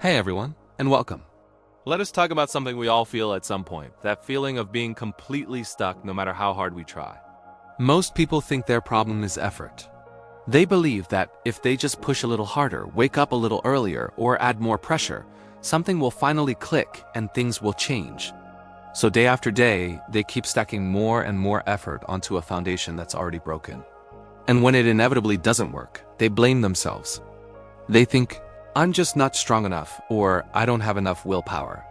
Hey everyone, and welcome. Let us talk about something we all feel at some point, that feeling of being completely stuck no matter how hard we try. Most people think their problem is effort. They believe that if they just push a little harder, wake up a little earlier, or add more pressure, something will finally click and things will change. So day after day, they keep stacking more and more effort onto a foundation that's already broken. And when it inevitably doesn't work, they blame themselves. They think, I'm just not strong enough, or I don't have enough willpower.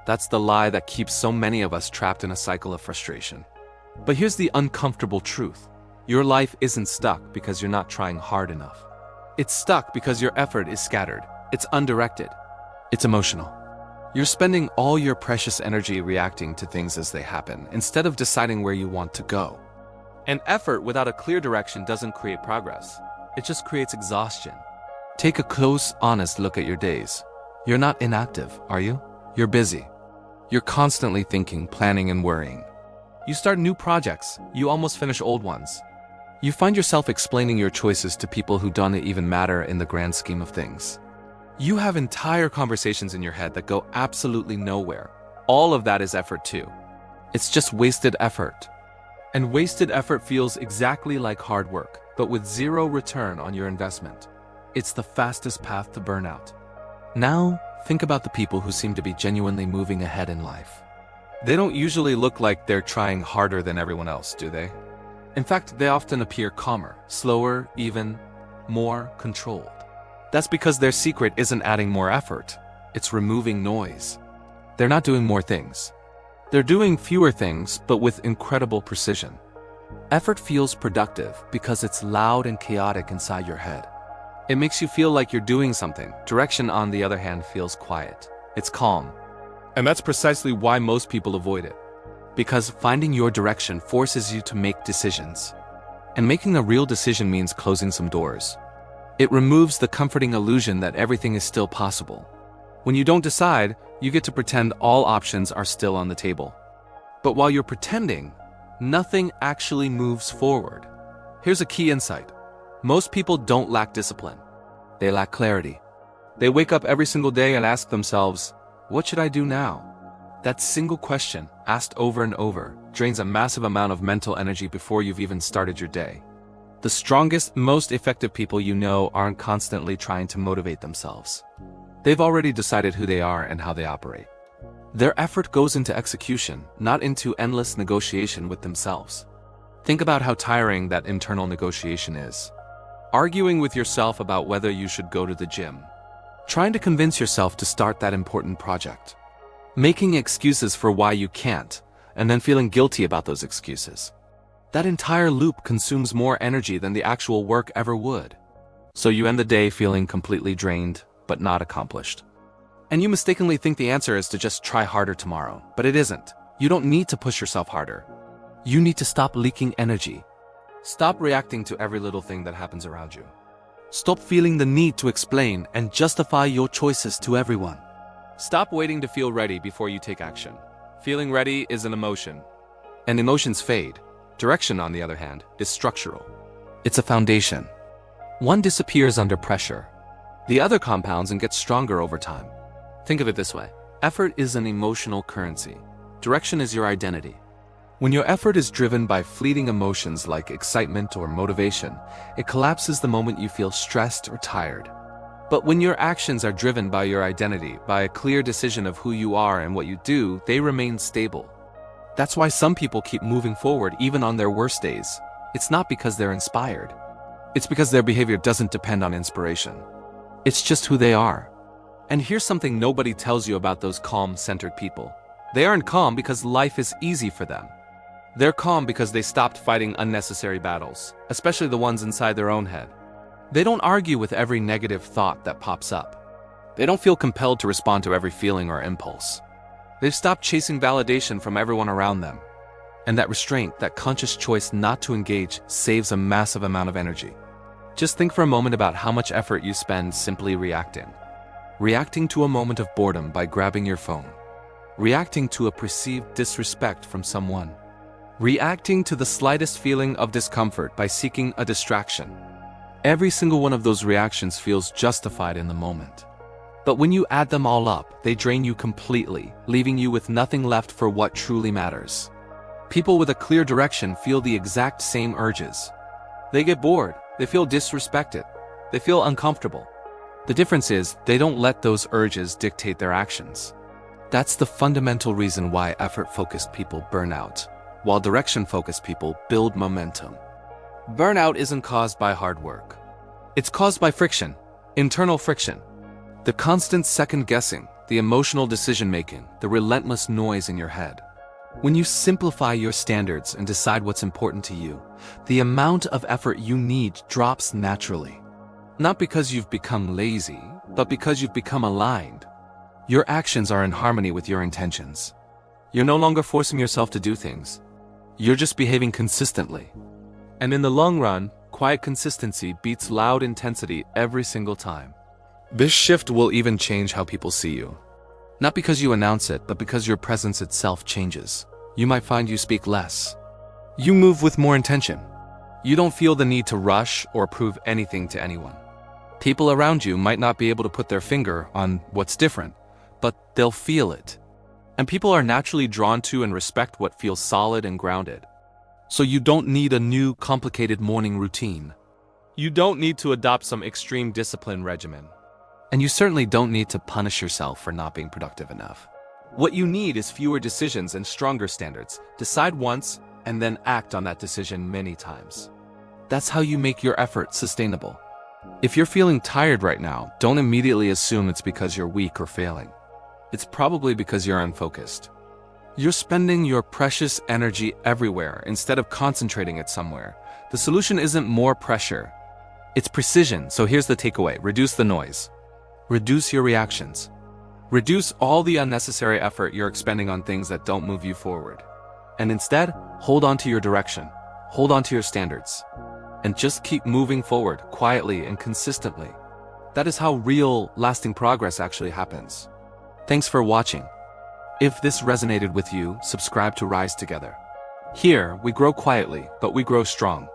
That's the lie that keeps so many of us trapped in a cycle of frustration. But here's the uncomfortable truth. Your life isn't stuck because you're not trying hard enough. It's stuck because your effort is scattered. It's undirected. It's emotional. You're spending all your precious energy reacting to things as they happen, instead of deciding where you want to go. And effort without a clear direction doesn't create progress. It just creates exhaustion. Take a close, honest look at your days. You're not inactive, are you? You're busy. You're constantly thinking, planning, and worrying. You start new projects. You almost finish old ones. You find yourself explaining your choices to people who don't even matter in the grand scheme of things. You have entire conversations in your head that go absolutely nowhere. All of that is effort too. It's just wasted effort. And wasted effort feels exactly like hard work, but with zero return on your investment. It's the fastest path to burnout. Now, think about the people who seem to be genuinely moving ahead in life. They don't usually look like they're trying harder than everyone else, do they? In fact, they often appear calmer, slower, even more controlled. That's because their secret isn't adding more effort. It's removing noise. They're not doing more things. They're doing fewer things, but with incredible precision. Effort feels productive because it's loud and chaotic inside your head. It makes you feel like you're doing something. Direction, on the other hand, feels quiet. It's calm. And that's precisely why most people avoid it. Because finding your direction forces you to make decisions. And making a real decision means closing some doors. It removes the comforting illusion that everything is still possible. When you don't decide, you get to pretend all options are still on the table. But while you're pretending, nothing actually moves forward. Here's a key insight. Most people don't lack discipline. They lack clarity. They wake up every single day and ask themselves, what should I do now? That single question, asked over and over, drains a massive amount of mental energy before you've even started your day. The strongest, most effective people you know aren't constantly trying to motivate themselves. They've already decided who they are and how they operate. Their effort goes into execution, not into endless negotiation with themselves. Think about how tiring that internal negotiation is. Arguing with yourself about whether you should go to the gym. Trying to convince yourself to start that important project. Making excuses for why you can't, and then feeling guilty about those excuses. That entire loop consumes more energy than the actual work ever would. So you end the day feeling completely drained, but not accomplished. And you mistakenly think the answer is to just try harder tomorrow, but it isn't. You don't need to push yourself harder. You need to stop leaking energy. Stop reacting to every little thing that happens around you. Stop feeling the need to explain and justify your choices to everyone. Stop waiting to feel ready before you take action. Feeling ready is an emotion, and emotions fade. Direction, on the other hand, is structural. It's a foundation. One disappears under pressure. The other compounds and gets stronger over time. Think of it this way. Effort is an emotional currency. Direction is your identity. When your effort is driven by fleeting emotions like excitement or motivation, it collapses the moment you feel stressed or tired. But when your actions are driven by your identity, by a clear decision of who you are and what you do, they remain stable. That's why some people keep moving forward even on their worst days. It's not because they're inspired. It's because their behavior doesn't depend on inspiration. It's just who they are. And here's something nobody tells you about those calm, centered people. They aren't calm because life is easy for them. They're calm because they stopped fighting unnecessary battles, especially the ones inside their own head. They don't argue with every negative thought that pops up. They don't feel compelled to respond to every feeling or impulse. They've stopped chasing validation from everyone around them. And that restraint, that conscious choice not to engage, saves a massive amount of energy. Just think for a moment about how much effort you spend simply reacting. Reacting to a moment of boredom by grabbing your phone. Reacting to a perceived disrespect from someone. Reacting to the slightest feeling of discomfort by seeking a distraction. Every single one of those reactions feels justified in the moment. But when you add them all up, they drain you completely, leaving you with nothing left for what truly matters. People with a clear direction feel the exact same urges. They get bored, they feel disrespected, they feel uncomfortable. The difference is, they don't let those urges dictate their actions. That's the fundamental reason why effort-focused people burn out, while direction-focused people build momentum. Burnout isn't caused by hard work. It's caused by friction, internal friction. The constant second-guessing, the emotional decision-making, the relentless noise in your head. When you simplify your standards and decide what's important to you, the amount of effort you need drops naturally. Not because you've become lazy, but because you've become aligned. Your actions are in harmony with your intentions. You're no longer forcing yourself to do things. You're just behaving consistently. And in the long run, quiet consistency beats loud intensity every single time. This shift will even change how people see you. Not because you announce it, but because your presence itself changes. You might find you speak less. You move with more intention. You don't feel the need to rush or prove anything to anyone. People around you might not be able to put their finger on what's different, but they'll feel it. And people are naturally drawn to and respect what feels solid and grounded. So you don't need a new, complicated morning routine. You don't need to adopt some extreme discipline regimen. And you certainly don't need to punish yourself for not being productive enough. What you need is fewer decisions and stronger standards. Decide once, and then act on that decision many times. That's how you make your effort sustainable. If you're feeling tired right now, don't immediately assume it's because you're weak or failing. It's probably because you're unfocused. You're spending your precious energy everywhere instead of concentrating it somewhere. The solution isn't more pressure. It's precision, so here's the takeaway. Reduce the noise. Reduce your reactions. Reduce all the unnecessary effort you're expending on things that don't move you forward. And instead, hold on to your direction. Hold on to your standards. And just keep moving forward quietly and consistently. That is how real, lasting progress actually happens. Thanks for watching. If this resonated with you, subscribe to Rise Together. Here, we grow quietly, but we grow strong.